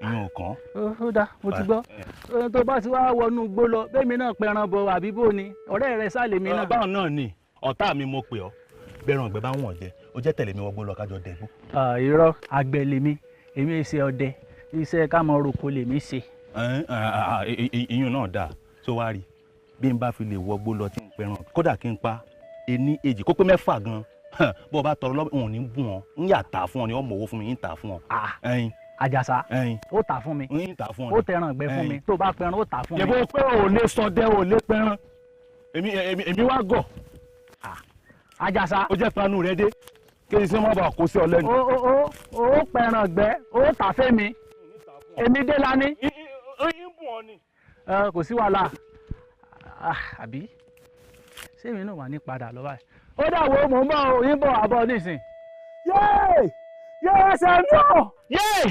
ìyẹn ò kàn. ó dáa mo ti gbọ́ tó bá ti wá wọnú igbó lọ bẹ́ẹ̀ mi náà pẹran bọ àbí bó ni ọ̀rẹ́ rẹ sálẹ̀ mi náà. báwọn náà ni ọ̀tá mi mo pè ọ́ bẹ́ẹ̀ràn ọ̀gbẹ́ bá wọ̀n jẹ ó jẹ́ tẹ̀lé mi wọgbó lọ kájọ dẹ̀gbó. irọ́ àgbẹ̀ lèmi èmi ṣe ọdẹ iṣẹ́ ká mọ roko lèmi ṣe. ìyún náà dáa tó wá rí bí n bá fi lè wọgbó lọ tí n pẹran kódà kí n pa ení èjì kó pé mẹ́fà gan bó o bá tọrọ lọ́wọ́ òun ní bùn ọ́ ń yà tà fún ọ ni wọ́n mọ̀ owó fún mi ń tà fún ọ. Àjàsá ó tà fún mi ó tẹran ìgbẹ́ fún mi tó bá pẹran ó tà fún mi. yẹ̀bọ̀ pé ò lè sọdẹ ò lè pẹran èmi wá gọ̀. Àjàsá ó jẹ́ panu rẹ dé kí ni sẹ́ wọ́n bá kó sí ọ lẹ́nu. ó pẹran ìgbẹ́ ó tà fẹ́ mi èmi dé lání. oyin bùn ọ ni. kò sí wàhálà àbí sẹ́mi náà wà ní padà lọ́wọ́ ẹ̀ ó dàwọ́ mò ń bọ̀ òyìnbó àbọ̀ nísìn. yéé ẹsẹ̀ ń dùn. yéé.